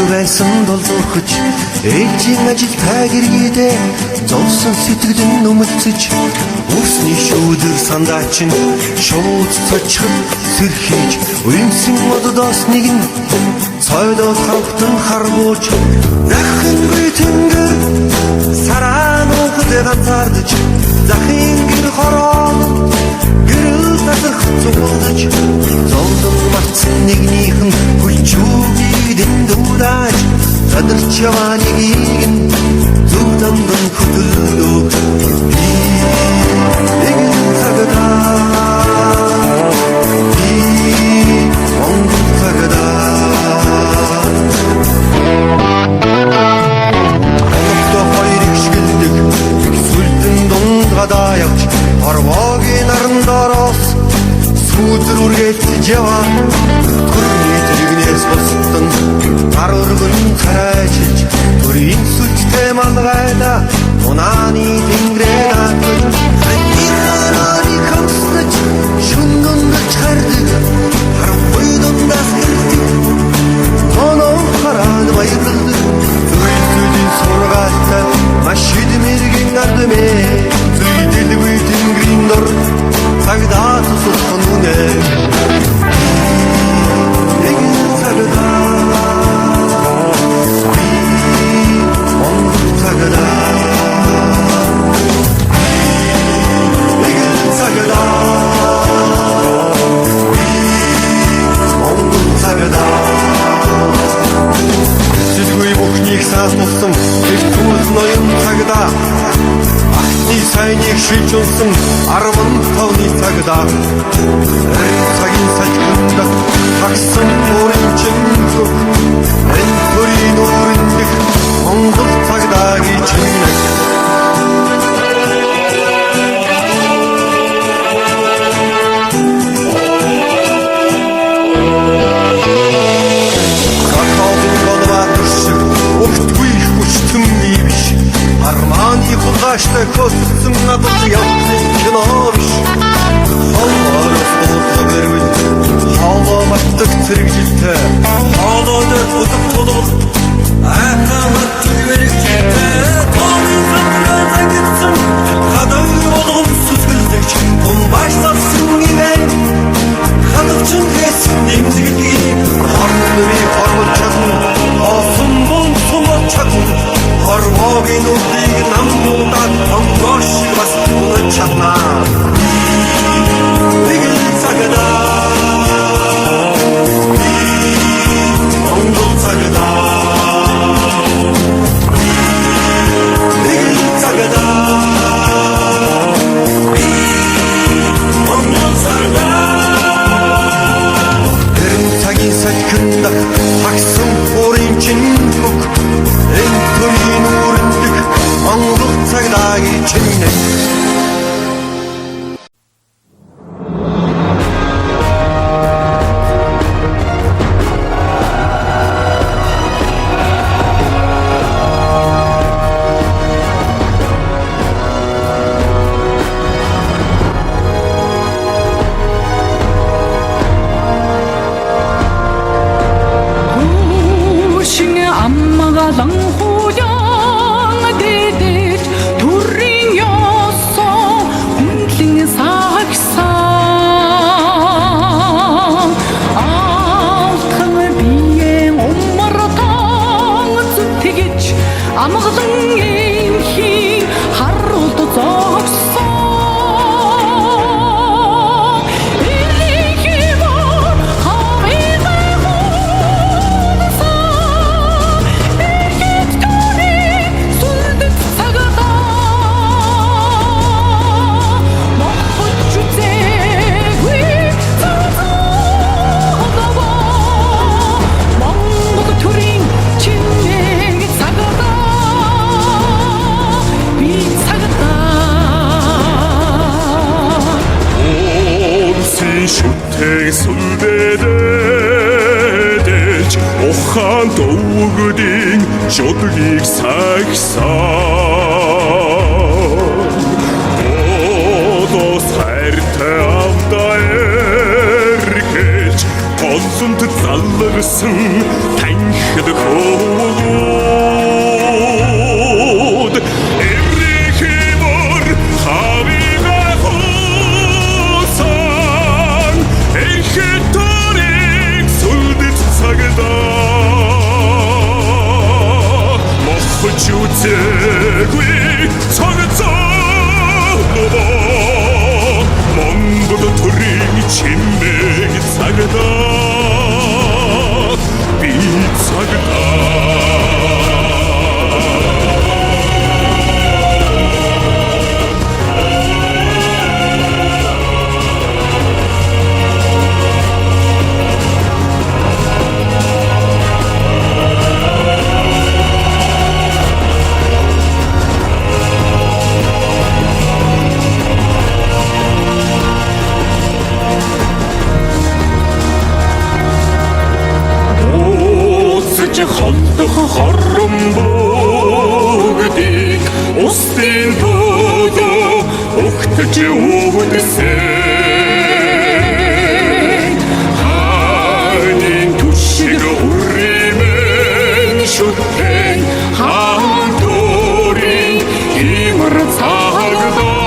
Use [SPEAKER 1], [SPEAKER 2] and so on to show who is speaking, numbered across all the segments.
[SPEAKER 1] байсан долоохож ээжийн ажилтай гэргийдээ зовсон сэтгэлэн нүмэлцэж өсний шүүдэр сандаачин шууд цочхол сэрхийж уянсан мододоос нэг нь цойлоо хавтан харгууч захингүй тэнгэр сараа нухад ганцаардаж захин гэр хороо гэрэл татах цугулдаж зовлон марцсан нэгнийхэн хүлчүүгийдэн дуудааж задарч яваа нэгийг нь зүг дамдан хөтөлдөг нэгэн цагтаа Монгол цагтаа Онцтой хоёрыг шгэлдэг сүлдэн дундгадаа явж хорвоогийн нарандороос сүүдэр үргэлж яваа төрний тэрэгнээс босдон гар өргөн цайжилж төрийн сүлжтэй малгайда унааны тэнгэрээ наатаж ханьяаны хамснаж шүнгөндж хардаг харахгүй дундаас ирдэг оноо хараад баярлдаг зүрийн сургаалтай маш идмэргийн ардмэ зүйдэлгүй тэнгэрийн дор цагдаа тусалсан үнэ нэгэн цагтаа Монгол цагтаа нэгэн цагтаа Монгол цагтаа Сэлгүй бүхнийг саасуулсан их түлс ноён цагтаа Ахны сайныг шилж унсан 15-ны цагтаа цагийн сажганда таксан мөрийн чингүг энэ төрийн өрөндөх Монгол цагтаагийн чинэг Арманы хулгайштай хөссөн надад явсан кино биш Холоороос болго бэрвэл холоо мартах цэрэгжилтэй холоо дээр утга толгол ахамат мэрэгжилтэй тонын сандраа загидсан хадав болгон сүсгэлдэгч тумбаш салсан ивэн хадавчин хэсэг нэмзэгдгийг хорнори хорвол чадна осон мон сумот чадна хорвоогийн үдийг намдуудаад тонгош бас унаж чадна нэгэн цагтаа Монгол цагтаа нэгэн цагтаа Монгол цагтаа Тэрэн цагийн сахиндах таксан бүрийн чингүг энэ төрийн өрөндөх Монгол цагтаагийн чинэг
[SPEAKER 2] сүлдээд ухаан дөвгдийн шудрыг сагсан Одос хайртай авда эргэж голомт залгарсан танхид хөвгүүд эврихимор хавига хуусан эрхэторыг сүлдэт цагдаа мохч үзээгүй цогцоо Монгол төрийн чимээг цагдаа би цагдаа холдох хором бүгдийг устын бодоо өгтөж өвдөсөн хаанын түшиг үрэмэн шүтэн хаан дөрийн химэр цагдаа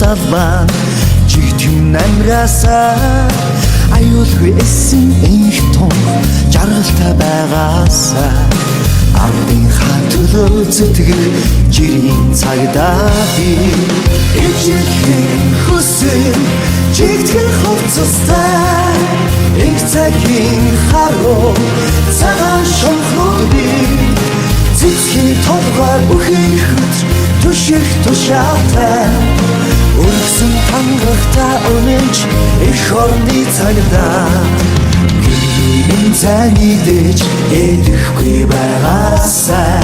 [SPEAKER 3] Талбан жигтэн намраасаа аюулгүй эссэн энх том жаргалтай байгаасаа ардын хатулөө зүтгэр жирийн цагдаа би ижихэн хүсэн жигтгэр хувцастай их цагийн харуу цагаан шонхрууди цэцгийн толгой бүхэн хөт түших тушаатай Өргсөн тангарахта өнөж их орны цагдаа гэрийн цайны дэж эдэхгүй байгаасаа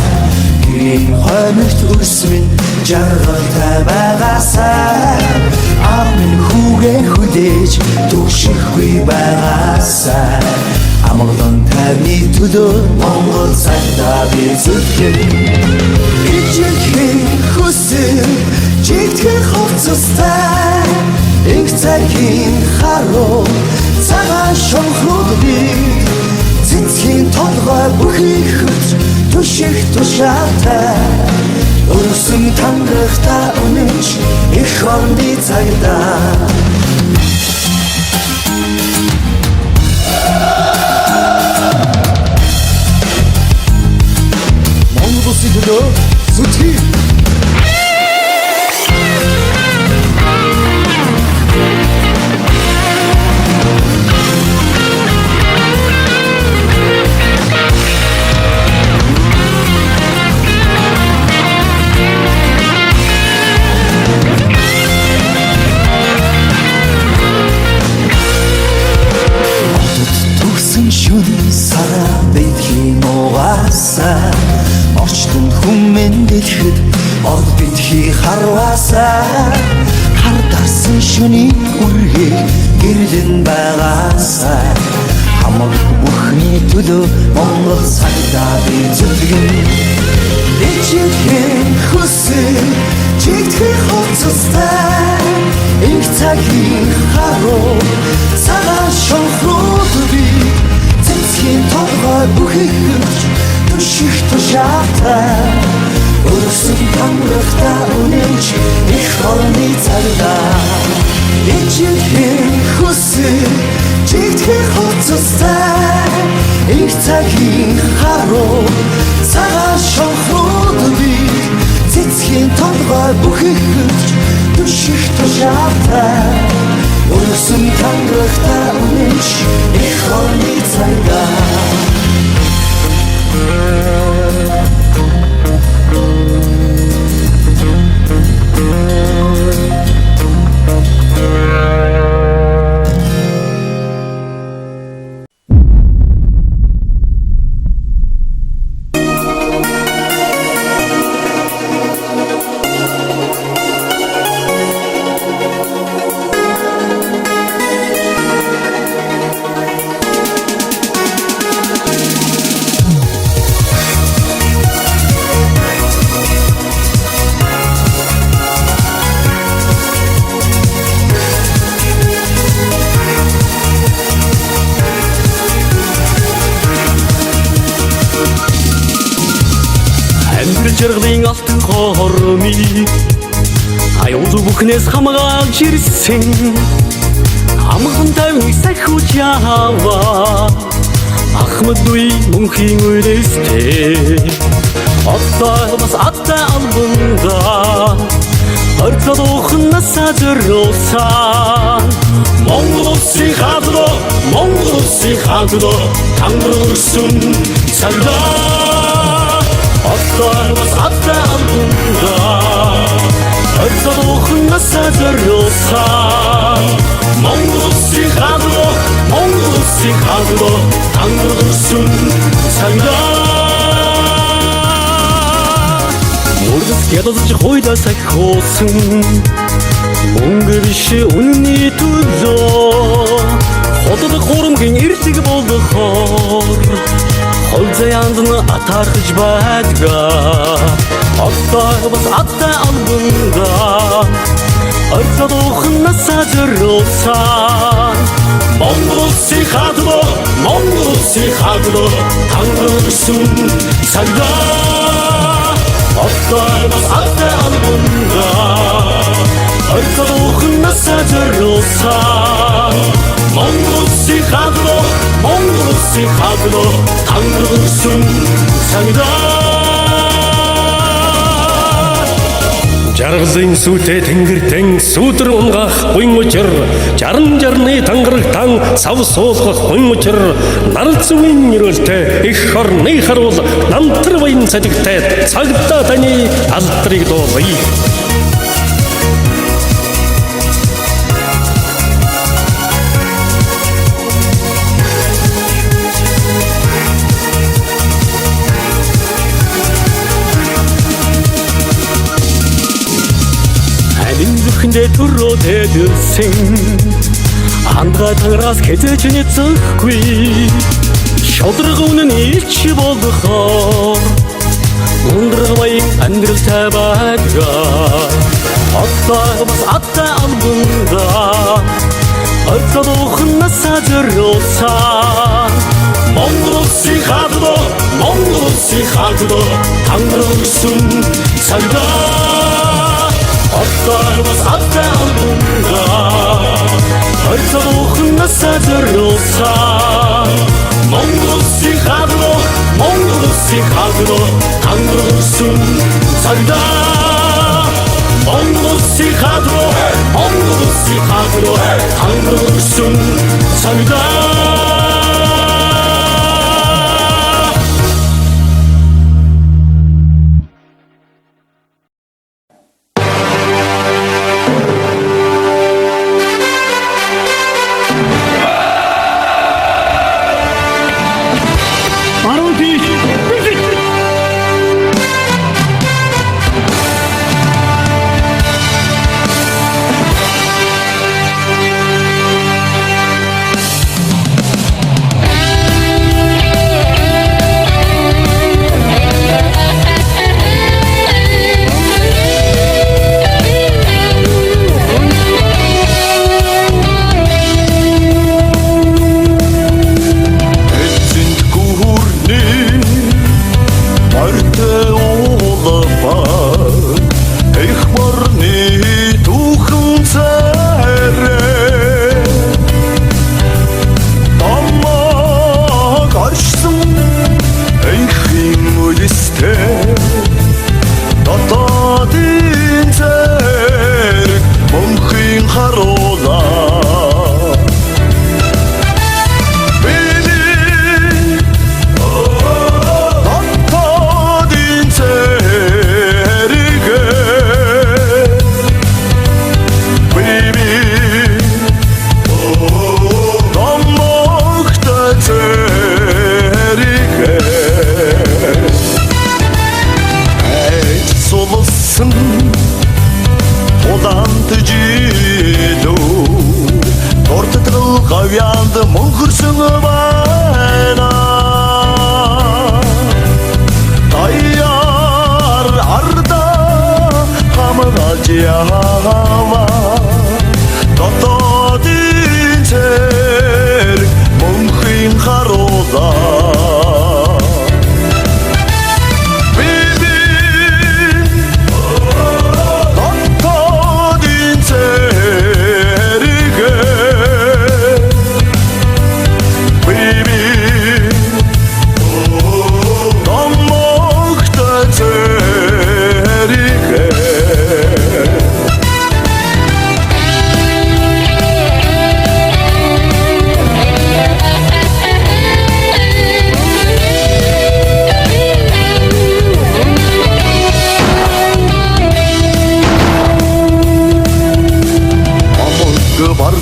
[SPEAKER 3] гэрийн хоймогт өрсмэн жаргалтай байгаасаа амын хүүгээ хүлээж түгшихгүй байгаасаа амгалан тайвны төлөө Монгол цагдаа би зүтгэн ижихэн хүсэн жигтгэр хувцастай их цагийн харуу цагаан шонхрууди цэцгийн толгой бүхий хөт түших тушаатай өргсөн тангарахта өнөж их орны цагдаа Монгол улсын төлөө зүтгэе Орчлон хүмэн дэлхэд ол битгий харваасаа хар дарсан шөний үргийг гэрлэн байгаасай хамаг бүхний төлөө Монгол цагдаа би зүтгэн дэжихэн хүсэл чигтгэх хоцостай их цагийн харуу цагаан шонхрууд би цэцгийн толгой бүхийгч түших тушаатай өрсөн тамрахта үнэнч их орны цагдаа дэжихэн хүсэл чигтгэх хоцостай их цагийн харуу цагаан шонхрууд би цэцгийн толгой бүхийгч түших тушаатай өрсөн тамрахта үнэнч их орны цагдаа
[SPEAKER 2] Жаргалын алтан хормыг аюул бүхнээс хамгаалж ирсэн амгалан тайвныг сахиуж яваа Ахмадгүй мөнхийн үдээстэй Оттой бас аттай албанда Орцод ухнасаа зориулсан Монгол улсын хадлоо тангөрсөн цагдаа Оттой бас аттай албанда Орцод ухнасаа зориулсан Монгол улсын хадлоо тангөрсөн цагдаа Мөрдөс ядаж хойдоо сахиусан мөнгө биш үнний төлөө Хотод хурамгийн эрлэг болгохоор Хол заяанд нь атархаж байдгаа Оттой бас аттай албанда Орцод ухнасаа зориулсан Монгол улсын хадлоо тангөрсөн цагдаа Оттой бас аттай албанда Орцод ухнасаа зориулсан Монгол улсын хадлоо тангөрсөн цагдаа
[SPEAKER 4] Жаргалын сүтэ тэнгэртэн сүдэр унгах буйн учир жарны тангарагтан сав суулгах буйн учир нарал зүвийн нэрэлтэй их орны харуул намтар баян садигтай цагдаа таны алдрыг дуулъя
[SPEAKER 2] Эндэ төрөө тэдэрсэн Андгаа тангараас хэзээч нэцэхгүй Шодрог үнэн илч болгохоор Ундраг баян амьдралтай байдгаа Оттой бас аттай албанда Орцод ухнасаа зориулсан Монгол улсын хадлоо тангөрсөн цагдаа Оттой бас аттай албанда Орцод ухнасаа зориулсан Монгол улсын хадлоо тангөрсөн цагдаа Монгол улсын хадлоо тангөрсөн цагдаа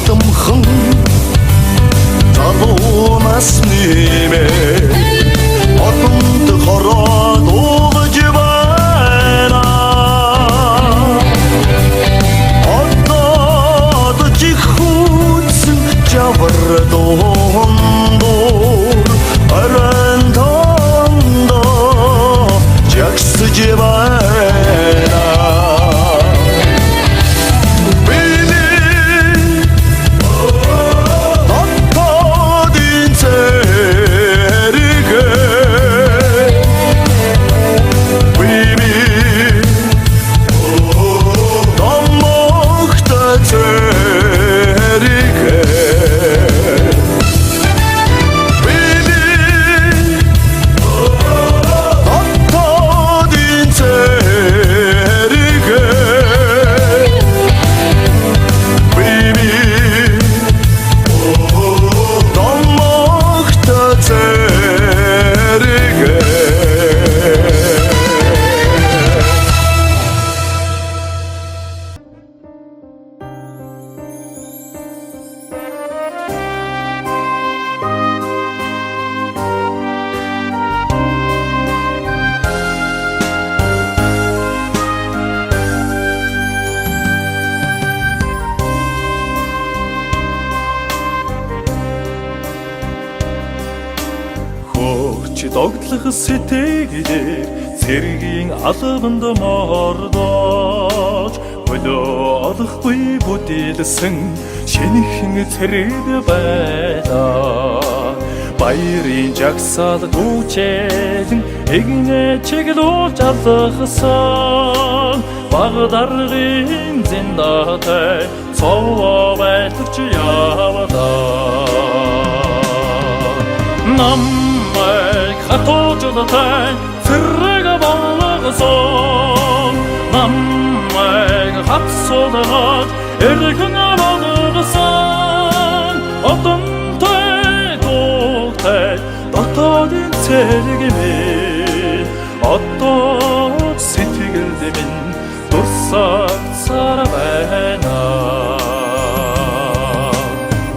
[SPEAKER 1] хадамхан залуунаас нэмэ одонд хороод уугаж байна одоод чихүүцэн жавар дондор аран тондо жагсаж байна
[SPEAKER 2] Догтлох сэтгэлээр цэргийн албанд мордож болоо олохгүй бүдэлсэн шинэхэн цэрэг байлаа баярын жагсаал дүүчэн эгнээ чиглүүлж алхсан багдаргын зиндатай цоо байлж явдаа хатожолтой цэрэг болгосон намайг хатсолгож эрхэн болгосон одонтой дуутай дотоодын цэрэг минь одоо сэтгэлд минь дурсагцаар байна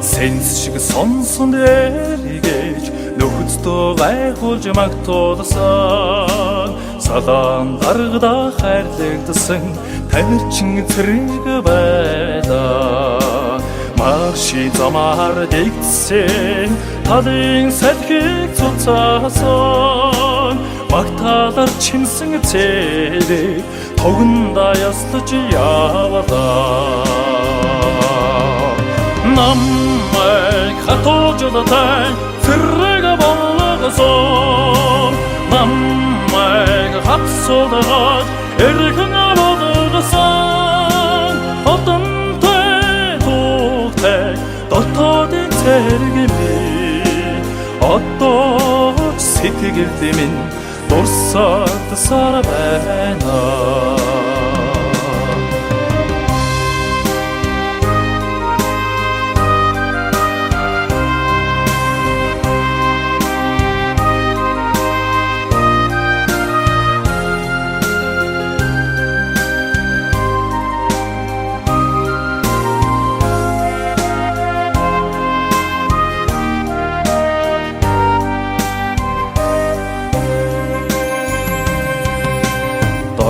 [SPEAKER 2] сэнс шиг сонсон эргэж нөхөддөө гайхуулж магтуулсан салаан даргада хайрлагдсан тамирчин цэрэг байлаа марши замаар дэгдсэн талын салхийг цуцаасан магтаалар чинсэн цэрэг тогонда яслаж явлаа намайг хатожолтой цэрэг болгосон намайг хатсолгож эрхэн болгосон одонтой дуутай дотоодын цэрэг минь одоо сэтгэлд минь дурсагдсаар байна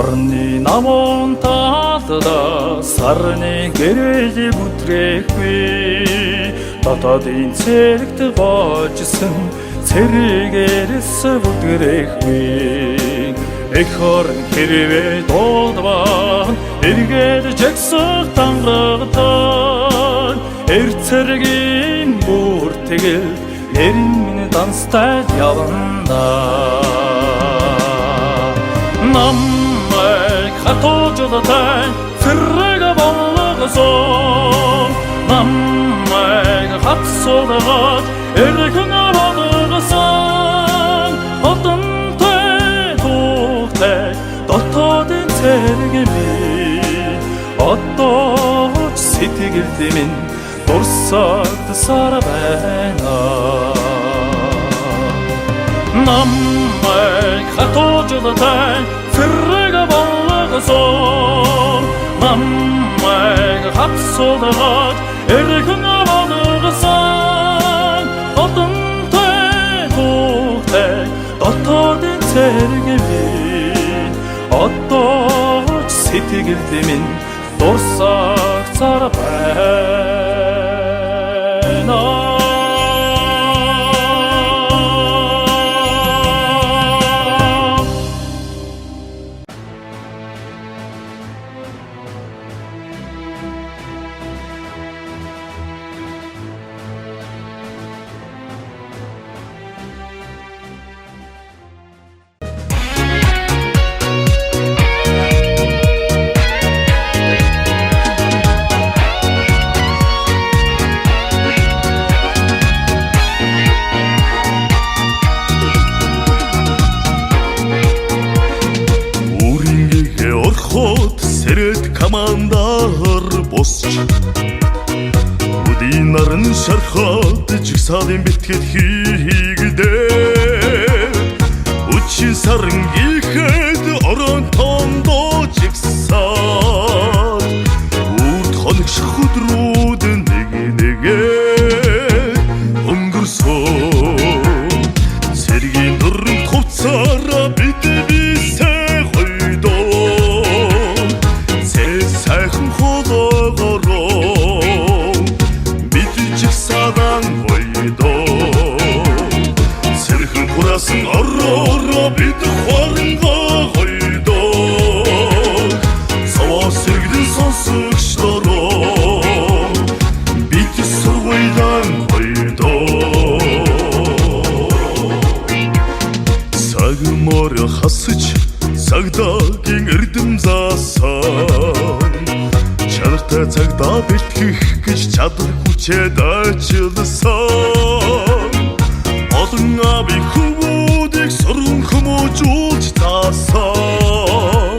[SPEAKER 2] Орны намон талда сарны гэрэл бүтрэхгүй дотоодын цэрэгт гоожсэн цэрэгээрс бүдрэхгүй эх хорн хэрвээ дуудван эргээд жагсах тангаратан цэргийн бүр тэгэл нэрэн минь данстай явна намайг хатожолтой цэрэг болгосон намайг хатсолгож эрхэн болгосон одонтой дуутай дотоодын цэрэг минь одоо сэтгэлд минь дурсагдсаар байна намайг хатожолтой цэрэг болгосон намайг хатсолгож эрхэн гэрэл минь дурсагцаар байна.
[SPEAKER 1] Сэрэд командаар босч Үдийн наран шархаад жигсаалын бэлтгэл хийгдээ Үчин сарангихэд орон тондоо жигсаад Үрд хоногш хөдрүүд нэгэ өнгөрсөн Сэргийн дөрөнд хувцаараа бид бисээ хойдоо сайхан хологороо бид жигсаадан хойдоо Сэрхэн хурасан ороо бид хоронго хойдоо Саваа сэргэн сонсогчдороо бид сургуйлан хойдоо Сагмор хасч Сагдагийн эрдэм заасан Чанартай цагдаа бэлтгэх гэж чадвар хүчээд ажилласан Олон аби хүмүүдийг сурган хүмүүжүүлж заасан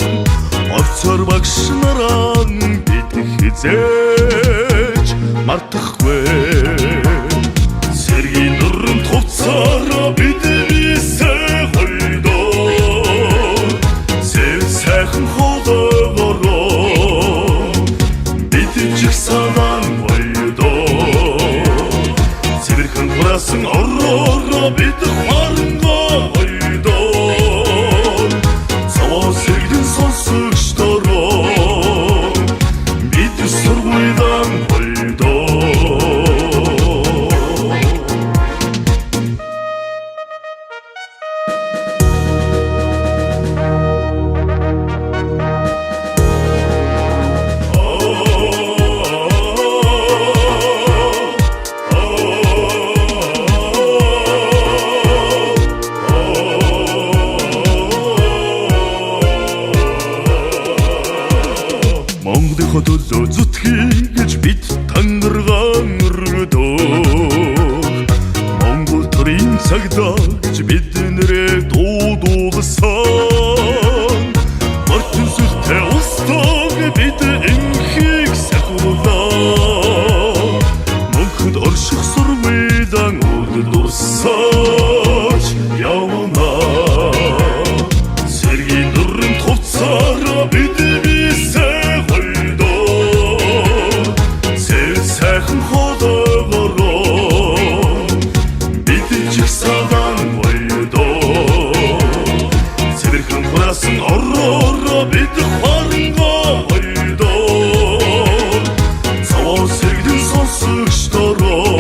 [SPEAKER 1] Орцоор багш нарaan бид хизээж мартахгүй Сэргийн дөрөнд хувцаараа бид бисээ хойдоо Сайхан хологороо бид жигсаалан хойдоо Цэвэрхэн хурасан ороо бид хоронго хойдоо Саваа сэргэн сонсогчдороо бид сургуйлан хойдоо Монголын хөдөлөө зүтгэе гэж бид тангаргаан өргөдөг Монгол төрийн цагдаа гэж биднэрээ дуудуулсан Мартин сүлтэй устаг бид инхийг сахуулаа Мөнхөд орших сургуйлан урдурсаж явна Сэргийн дөрөнд хувцаараа бид бисээ сайхан хологороо бид жигсаалан хойдоо Цэвэрхэн хурасан ороо бид хоронго хойдоо Саваа сэргэн сонсогчдороо